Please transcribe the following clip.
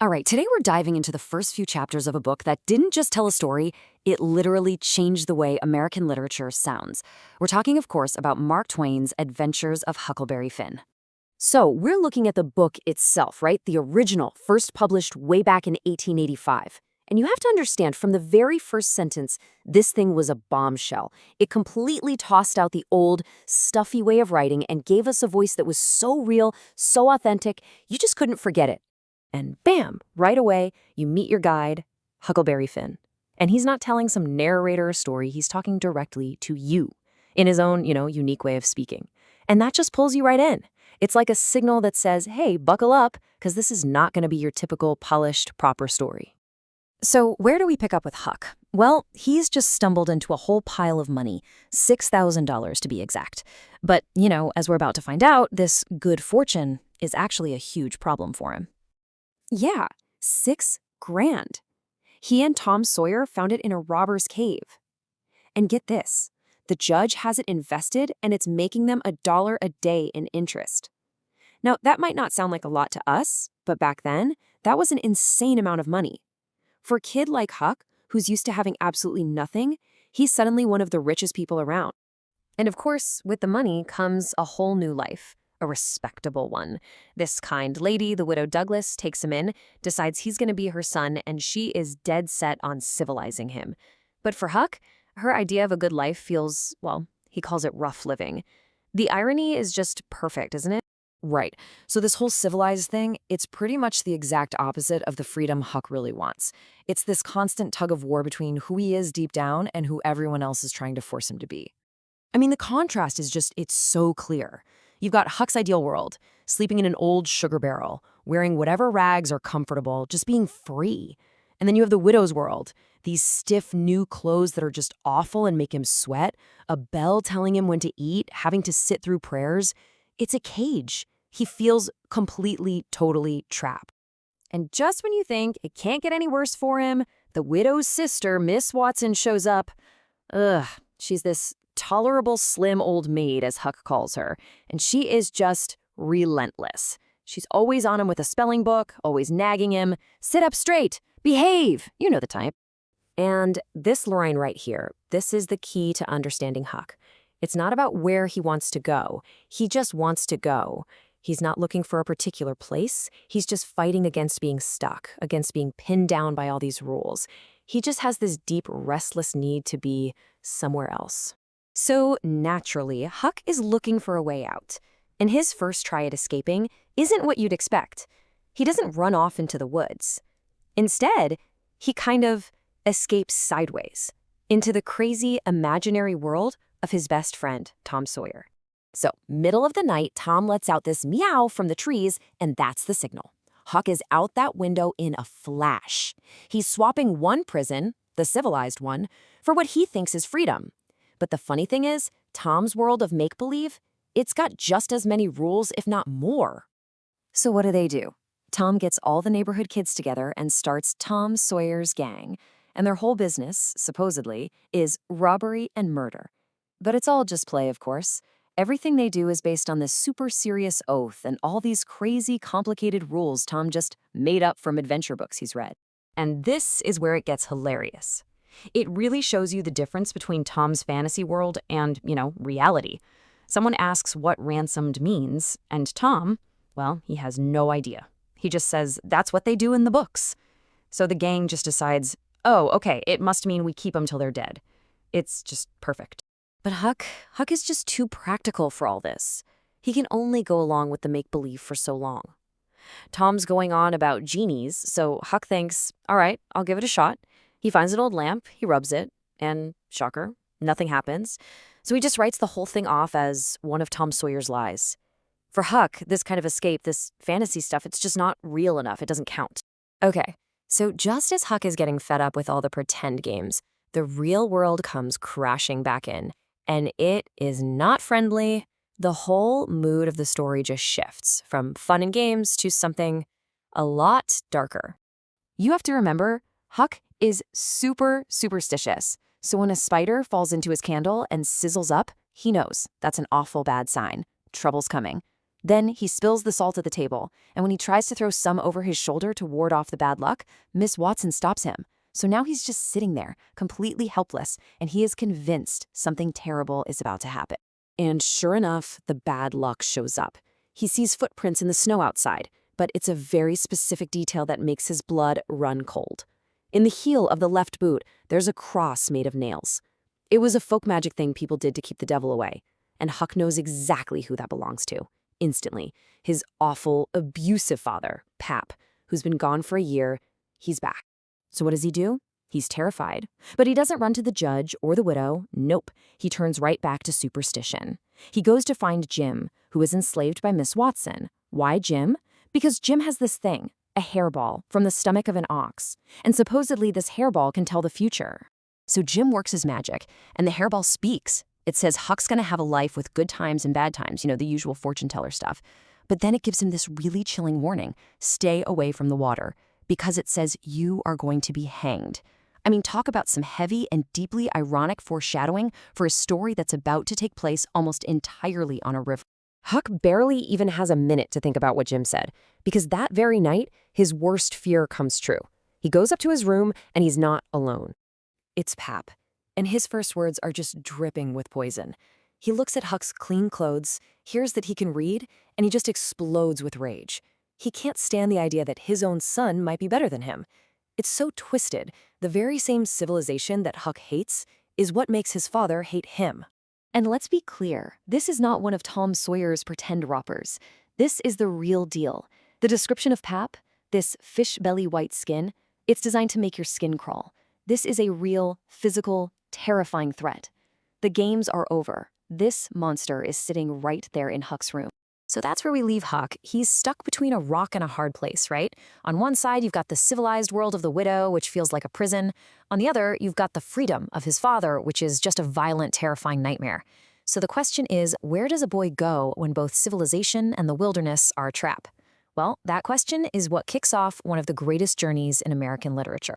All right, today we're diving into the first few chapters of a book that didn't just tell a story, it literally changed the way American literature sounds. We're talking, of course, about Mark Twain's Adventures of Huckleberry Finn. So, we're looking at the book itself, right? The original, first published way back in 1885. And you have to understand, from the very first sentence, this thing was a bombshell. It completely tossed out the old, stuffy way of writing and gave us a voice that was so real, so authentic, you just couldn't forget it. And bam, right away, you meet your guide, Huckleberry Finn. And he's not telling some narrator a story, he's talking directly to you, in his own, unique way of speaking. And that just pulls you right in. It's like a signal that says, hey, buckle up, because this is not going to be your typical polished, proper story. So where do we pick up with Huck? Well, he's just stumbled into a whole pile of money, $6,000 to be exact. But, as we're about to find out, this good fortune is actually a huge problem for him. Yeah, $6,000. He and Tom Sawyer found it in a robber's cave. And get this, the judge has it invested and it's making them $1 a day in interest. Now, that might not sound like a lot to us, but back then, that was an insane amount of money. For a kid like Huck, who's used to having absolutely nothing, he's suddenly one of the richest people around. And of course, with the money comes a whole new life. A respectable one. This kind lady, the widow Douglas, takes him in, decides he's going to be her son, and she is dead set on civilizing him. But for Huck, her idea of a good life feels, well, he calls it rough living. The irony is just perfect, isn't it? Right. So this whole civilized thing, it's pretty much the exact opposite of the freedom Huck really wants. It's this constant tug of war between who he is deep down and who everyone else is trying to force him to be. I mean, the contrast is just, it's so clear. You've got Huck's ideal world, sleeping in an old sugar barrel, wearing whatever rags are comfortable, just being free. And then you have the widow's world, these stiff new clothes that are just awful and make him sweat, a bell telling him when to eat, having to sit through prayers. It's a cage. He feels completely, totally trapped. And just when you think it can't get any worse for him, the widow's sister, Miss Watson, shows up. She's this tolerable slim old maid, as Huck calls her, and she is just relentless. She's always on him with a spelling book, always nagging him, sit up straight, behave, you know the type. And this line right here, this is the key to understanding Huck. It's not about where he wants to go. He just wants to go. He's not looking for a particular place. He's just fighting against being stuck, against being pinned down by all these rules. He just has this deep, restless need to be somewhere else. So naturally, Huck is looking for a way out. And his first try at escaping isn't what you'd expect. He doesn't run off into the woods. Instead, he kind of escapes sideways into the crazy, imaginary world of his best friend, Tom Sawyer. So, middle of the night, Tom lets out this meow from the trees, and that's the signal. Huck is out that window in a flash. He's swapping one prison, the civilized one, for what he thinks is freedom. But the funny thing is, Tom's world of make-believe, it's got just as many rules, if not more. So what do? Tom gets all the neighborhood kids together and starts Tom Sawyer's gang. And their whole business, supposedly, is robbery and murder. But it's all just play, of course. Everything they do is based on this super serious oath and all these crazy, complicated rules Tom just made up from adventure books he's read. And this is where it gets hilarious. It really shows you the difference between Tom's fantasy world and, reality. Someone asks what ransomed means, and Tom, well, he has no idea. He just says, that's what they do in the books. So the gang just decides, oh, okay, it must mean we keep them till they're dead. It's just perfect. But Huck is just too practical for all this. He can only go along with the make-believe for so long. Tom's going on about genies, so Huck thinks, all right, I'll give it a shot. He finds an old lamp, he rubs it, and shocker, nothing happens. So he just writes the whole thing off as one of Tom Sawyer's lies. For Huck, this kind of escape, this fantasy stuff, it's just not real enough. It doesn't count. Okay, so just as Huck is getting fed up with all the pretend games, the real world comes crashing back in. And it is not friendly. The whole mood of the story just shifts from fun and games to something a lot darker. You have to remember, Huck is super superstitious. So when a spider falls into his candle and sizzles up, he knows that's an awful bad sign. Trouble's coming. Then he spills the salt at the table, and when he tries to throw some over his shoulder to ward off the bad luck, Miss Watson stops him. So now he's just sitting there, completely helpless, and he is convinced something terrible is about to happen. And sure enough, the bad luck shows up. He sees footprints in the snow outside, but it's a very specific detail that makes his blood run cold. In the heel of the left boot, there's a cross made of nails. It was a folk magic thing people did to keep the devil away, and Huck knows exactly who that belongs to. Instantly, his awful, abusive father, Pap, who's been gone for a year, he's back. So what does he do? He's terrified. But he doesn't run to the judge or the widow. Nope. He turns right back to superstition. He goes to find Jim, who is enslaved by Miss Watson. Why Jim? Because Jim has this thing, a hairball from the stomach of an ox. And supposedly this hairball can tell the future. So Jim works his magic, and the hairball speaks. It says Huck's gonna have a life with good times and bad times, the usual fortune teller stuff. But then it gives him this really chilling warning. Stay away from the water. Because it says you are going to be hanged. I mean, talk about some heavy and deeply ironic foreshadowing for a story that's about to take place almost entirely on a river. Huck barely even has a minute to think about what Jim said, because that very night, his worst fear comes true. He goes up to his room, and he's not alone. It's Pap, and his first words are just dripping with poison. He looks at Huck's clean clothes, hears that he can read, and he just explodes with rage. He can't stand the idea that his own son might be better than him. It's so twisted. The very same civilization that Huck hates is what makes his father hate him. And let's be clear, this is not one of Tom Sawyer's pretend roppers. This is the real deal. The description of Pap, this fish belly white skin, it's designed to make your skin crawl. This is a real, physical, terrifying threat. The games are over. This monster is sitting right there in Huck's room. So that's where we leave Huck. He's stuck between a rock and a hard place, right? On one side, you've got the civilized world of the widow, which feels like a prison. On the other, you've got the freedom of his father, which is just a violent, terrifying nightmare. So the question is, where does a boy go when both civilization and the wilderness are a trap? Well, that question is what kicks off one of the greatest journeys in American literature.